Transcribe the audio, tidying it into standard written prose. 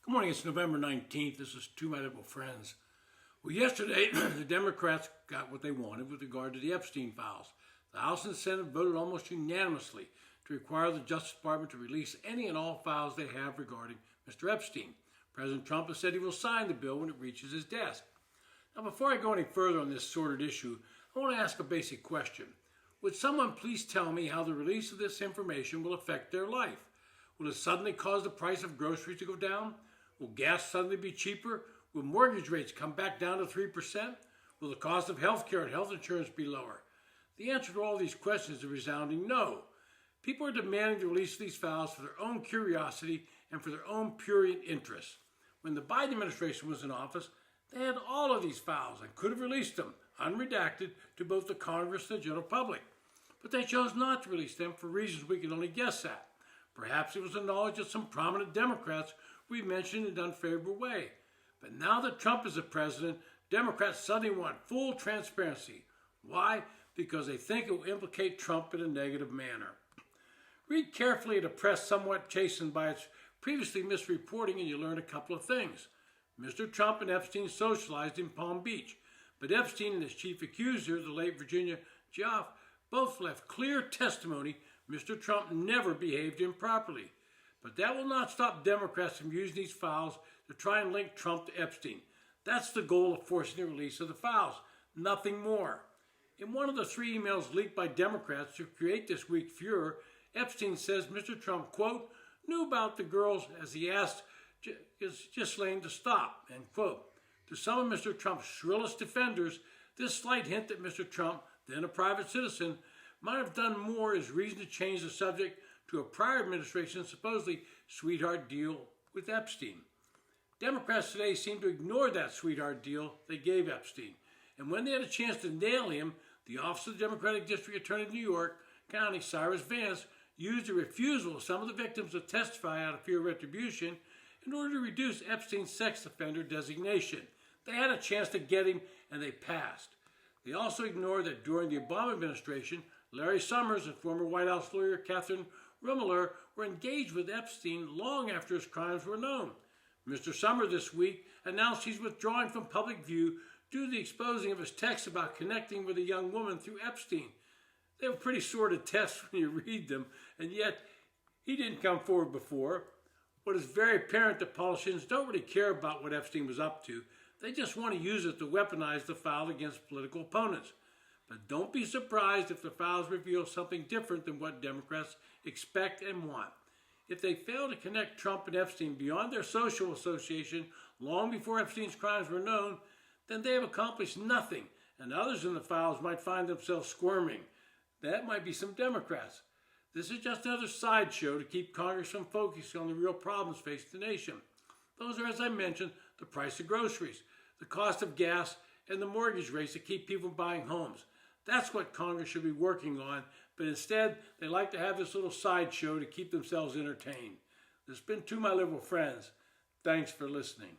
Good morning, it's November 19th. This is To My Liberal Friends. Well, yesterday, the Democrats got what they wanted with regard to the Epstein files. The House and Senate voted almost unanimously to require the Justice Department to release any and all files they have regarding Mr. Epstein. President Trump has said he will sign the bill when it reaches his desk. Now, before I go any further on this sordid issue, I want to ask a basic question. Would someone please tell me how the release of this information will affect their life? Will it suddenly cause the price of groceries to go down? Will gas suddenly be cheaper? Will mortgage rates come back down to 3%? Will the cost of health care and health insurance be lower? The answer to all these questions is a resounding no. People are demanding the release of these files for their own curiosity and for their own prurient interests. When the Biden administration was in office, they had all of these files and could have released them, unredacted, to both the Congress and the general public. But they chose not to release them for reasons we can only guess at. Perhaps it was the knowledge of some prominent Democrats we mentioned in an unfavorable way. But now that Trump is the president, Democrats suddenly want full transparency. Why? Because they think it will implicate Trump in a negative manner. Read carefully the press somewhat chastened by its previously misreporting and you learn a couple of things. Mr. Trump and Epstein socialized in Palm Beach, but Epstein and his chief accuser, the late Virginia Giuff, both left clear testimony Mr. Trump never behaved improperly. But that will not stop Democrats from using these files to try and link Trump to Epstein. That's the goal of forcing the release of the files, nothing more. In one of the 3 emails leaked by Democrats to create this weak furor, Epstein says Mr. Trump, quote, knew about the girls as he asked Ghislaine to stop, end quote. To some of Mr. Trump's shrillest defenders, this slight hint that Mr. Trump, then a private citizen, might have done more is reason to change the subject to a prior administration's supposedly sweetheart deal with Epstein. Democrats today seem to ignore that sweetheart deal they gave Epstein. And when they had a chance to nail him, the Office of the Democratic District Attorney of New York County, Cyrus Vance, used the refusal of some of the victims to testify out of fear of retribution in order to reduce Epstein's sex offender designation. They had a chance to get him, and they passed. They also ignored that during the Obama administration, Larry Summers and former White House lawyer Catherine Rummeler were engaged with Epstein long after his crimes were known. Mr. Summers this week announced he's withdrawing from public view due to the exposing of his texts about connecting with a young woman through Epstein. They were pretty sordid tests when you read them, and yet he didn't come forward before. What is very apparent that politicians don't really care about what Epstein was up to. They just want to use it to weaponize the file against political opponents. But don't be surprised if the files reveal something different than what Democrats expect and want. If they fail to connect Trump and Epstein beyond their social association long before Epstein's crimes were known, then they have accomplished nothing, and others in the files might find themselves squirming. That might be some Democrats. This is just another sideshow to keep Congress from focusing on the real problems facing the nation. Those are, as I mentioned, the price of groceries, the cost of gas, and the mortgage rates that keep people buying homes. That's what Congress should be working on, but instead they like to have this little sideshow to keep themselves entertained. This has been To My Liberal Friends. Thanks for listening.